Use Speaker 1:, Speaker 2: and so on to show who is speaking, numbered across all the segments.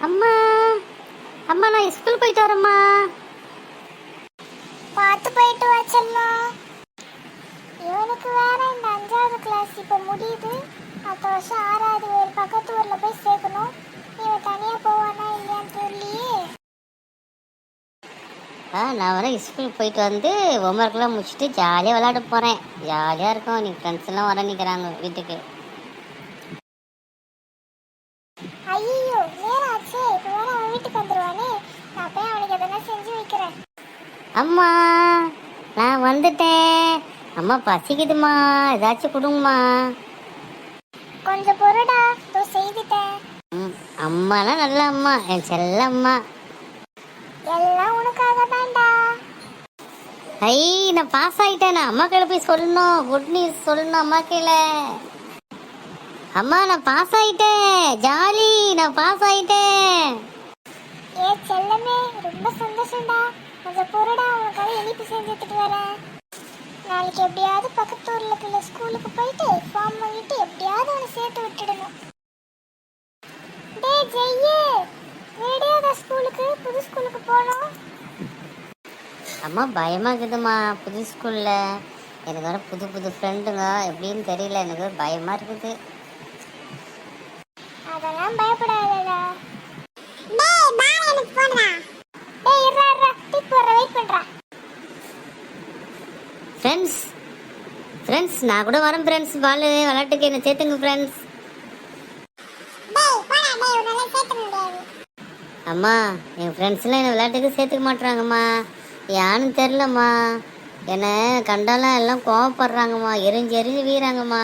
Speaker 1: அம்மா அம்மா நான் ஸ்கூல் போயிட்டு வரேம்மா.
Speaker 2: பார்த்து போயிட்டு வா செல்லம். இவனுக்கு வேற இந்த 5வது கிளாஸ் இப்போ முடியுது. அடுத்த வருஷம் 6வது ஒரு பக்கத்து ஊரில் போய் சேர்க்கணும். இவன் தனியாக போவானா இல்லையான்னு தெரியலையே.
Speaker 1: நான் வர ஸ்கூல் போயிட்டு வந்து ஹோம்ஒர்க்லாம் முடிச்சுட்டு ஜாலியாக விளையாட போகிறேன். ஜாலியாக இருக்கும். நீ ஃப்ரெண்ட்ஸ் எல்லாம் வர நிற்கிறாங்க வீட்டுக்கு.
Speaker 2: ஐயோ நேரம் ஆச்சு. இப்போ வேற அவன் வீட்டுக்கு வந்துடுவானே. நான் போய் அவனுக்கு எதனா செஞ்சு வைக்கிறேன்.
Speaker 1: அம்மா நான் வந்துட்டேன். அம்மா பசிக்குதுமா, ஏதாச்சும் கொடுங்கம்மா.
Speaker 2: கொஞ்சம் பொருடா, தோ செய்துட்டேன்.
Speaker 1: அம்மாலாம் நல்ல அம்மா, என் செல்ல அம்மா.
Speaker 2: எல்லாம் உனக்காக தான்டா.
Speaker 1: ஐ நான் பாஸ் ஆகிட்டேன். நான் அம்மா கையில் போய் சொல்லணும், குட் நியூஸ் சொல்லணும் அம்மா கையில். அம்மா நான் பாஸ் ஆகிட்டேன், ஜாலி, நான் பாஸ் ஆகிட்டேன்.
Speaker 2: ஏ செல்லமே ரொம்ப சந்தோஷம்டா. கொஞ்சம் பொருடா, உனக்காக இனிப்பு செஞ்சு எடுத்துட்டு வரேன். நாளைக்கு எப்படியாவது பக்கத்து ஊர்ல இருக்கிற ஸ்கூலுக்கு போயிட்டு ஃபார்ம் வாங்கிட்டு எப்படியாவது அவனை சேர்த்து விட்டுடணும். டேய் ஜெய்யே, ரெடியாடா ஸ்கூலுக்கு, புது ஸ்கூலுக்கு போகணும்.
Speaker 1: அம்மா பயமாக இருக்குதும்மா புது ஸ்கூலில். எனக்கு வர புது புது ஃப்ரெண்டுங்க எப்படின்னு தெரியல, எனக்கு பயமாக இருக்குது.
Speaker 2: அதெல்லாம் பயப்படாதடா. டேய் பாரு எனக்கு போடுடா. டேய் இருடா இருடா, டிக் போற வெயிட் பண்றா.
Speaker 1: ஃப்ரெண்ட்ஸ் நான் கூட வரேன் ஃப்ரெண்ட்ஸ். பால் விளையாட்டுக்கு என்ன சேர்த்துங்க ஃப்ரெண்ட்ஸ்.
Speaker 2: டேய் போடா டேய், உன்னால சேர்த்த முடியாது.
Speaker 1: அம்மா என் ஃப்ரெண்ட்ஸ்லாம் என்னை விளையாட்டுக்கு சேர்த்துக்க மாட்டுறாங்கம்மா. யான்னு தெரிலம்மா. என்னை கண்டாலாம் எல்லாம் கோவப்படுறாங்கம்மா, எரிஞ்சு வீறாங்கம்மா.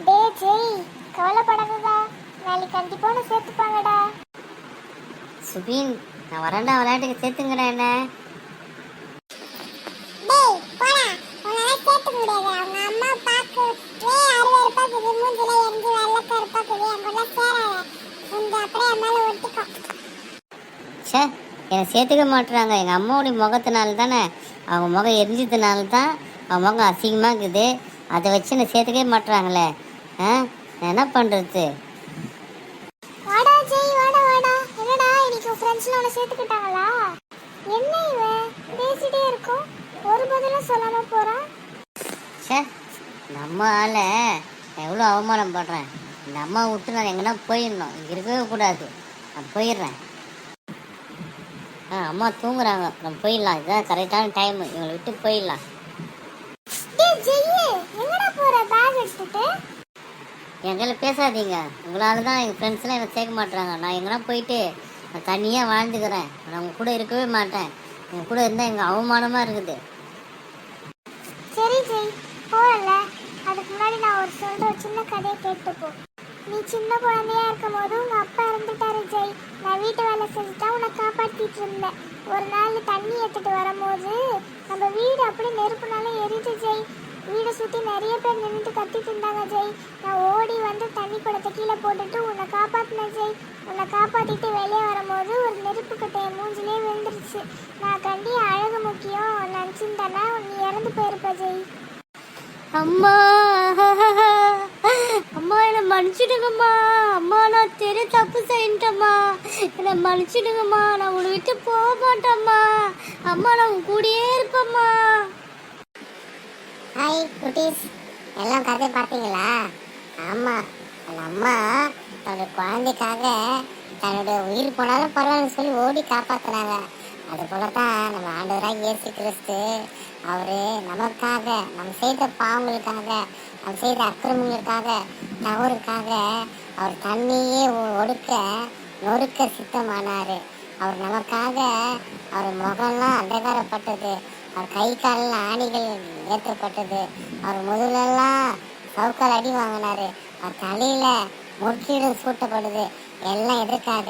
Speaker 2: டேய் ஜெய், கவலைப்படாதடா. நாளைக்கு கண்டிப்பா உன்னை சேர்த்துப்பாங்கடா.
Speaker 1: சுபீன் நான் வரேன்டா, விளையாட்டுக்கு சேர்த்துங்கிறேன் என்ன.
Speaker 2: டேய் போடா, உன்னால சேர்த்துக்க முடியாது. அவங்க அம்மா பார்க்கவே அருவருப்பா இருக்குது. மூஞ்சில எரிஞ்சு வெள்ளை கருப்பா இருக்குது. அங்கெல்லாம் சேராத. இந்த அப்படியே மேல ஒட்டிக்கோ.
Speaker 1: சே என்னை சேர்த்துக்க மாட்டுறாங்க. எங்கள் அம்மாவுடைய முகத்தினால தானே, அவங்க முகம் எரிஞ்சதுனால தான் அவங்க முகம் அசிங்கமாக இருக்குது. அதை வச்சு என்னை சேர்த்துக்கவே மாட்டுறாங்களே. நான் என்ன பண்ணுறது?
Speaker 2: வாடா ஜெய், வாடா வாடா. என்னடா இன்னைக்கு ஃப்ரெண்ட்ஸ்ல உன்னை சேர்த்துக்கிட்டாங்களா? என்ன இவன் பேசிட்டே இருக்கும், ஒரு பதிலும் சொல்லாம போறான்.
Speaker 1: சே நம்ம ஆளை எவ்வளோ அவமானம் பண்ணுறேன். இந்த அம்மா விட்டு நான் எங்கன்னா போயிடணும், இங்கே இருக்கவே கூடாது. நான் போயிடுறேன். அம்மா தூங்குறாங்க, நம்ம போயிடலாம். இதுதான் கரெக்டான டைம், இவங்களை விட்டு போயிடலாம்.
Speaker 2: டேய் ஜெய், எங்கடா போற பேக் எடுத்துட்டு?
Speaker 1: எங்களை பேசாதீங்க. உங்களால தான் எங்கள் ஃப்ரெண்ட்ஸ்லாம் என்னை சேர்க்க மாட்டுறாங்க. நான் எங்கன்னா போயிட்டு நான் தனியாக வாழ்ந்துக்கிறேன். நான் உங்க கூட இருக்கவே மாட்டேன். என் கூட இருந்தால் எங்கள் அவமானமாக இருக்குது.
Speaker 2: சரி ஜெய் போகல. அதுக்கு முன்னாடி நான் சொல்ற ஒரு சின்ன கதையை கேட்டுப்போ. நீ சின்ன குழந்தையா இருக்கும் போது உங்க அப்பா இறந்துட்டாரு ஜெய். நான் வீட்டு வேலை செஞ்சுட்டா உன்னை காப்பாற்றிட்டு இருந்தேன். ஒரு நாள் தண்ணி எடுத்துட்டு வரும்போது நம்ம வீடு அப்படியே நெருப்புனால எரிஞ்சு ஜெய். வீடை சுற்றி நிறைய பேர் நின்றுட்டு கத்திட்டு இருந்தாங்க ஜெய். நான் ஓடி வந்து தண்ணி குடத்தை கீழே போட்டுட்டு உன்னை காப்பாற்றினேன் ஜெய். உன்னை காப்பாற்றிட்டு வெளியே வரும்போது ஒரு நெருப்பு கட்டையை மூஞ்சிலே விழுந்துருச்சு. நான் கண்டி அழகு முக்கியம் நினச்சிருந்தேன்னா நீ இறந்து போயிருப்ப ஜெய்.
Speaker 1: அம்மா அம்மா என்னை மன்னிச்சிடுங்கம்மா. அம்மா நான் தெரிய தப்பு செய்யிட்டம்மா, என்னை மன்னிச்சிடுங்கம்மா. நான் உன்னை விட்டு போக மாட்டேம்மா. அம்மா நான் உன் கூடயே இருப்பேம்மா.
Speaker 2: ஹாய் குட்டீஸ், எல்லாம் கதை பார்த்தீங்களா? ஆமாம், அந்த அம்மா தன்னுடைய குழந்தைக்காக தன்னுடைய உயிர் போனாலும் பரவாயில்ல சொல்லி ஓடி காப்பாற்றினாங்க. அது போல தான் நம்ம ஆண்டவராக இயேசு கிறிஸ்து அவர் நமக்காக, நம்ம செய்த பாவங்களுக்காக, நம்ம செய்த அக்கிரமங்களுக்காக, தவறுக்காக அவர் தண்ணியே நொறுக்க சித்தமானார். அவர் நமக்காக அவர் முகம்லாம் அந்தகாரப்பட்டது. அவர் கை காலில் ஆணிகள் ஏற்றப்பட்டது. அவர் முதலெல்லாம் சவுக்கால் அடி வாங்கினாரு. அவர் தலையில முற்கீடும் சூட்டப்படுது. எல்லாம் எதற்காக?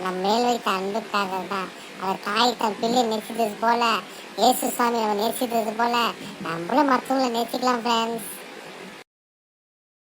Speaker 2: நம் மேல் வைத்த அன்புக்காக தான். அவர் தாய் தன் பிள்ளை நேசித்தது போல, இயேசு சாமி நம்ம நேசித்தது போல நம்மளும் மற்றவங்களை நேசிக்கலாம் ஃப்ரெண்ட்ஸ்.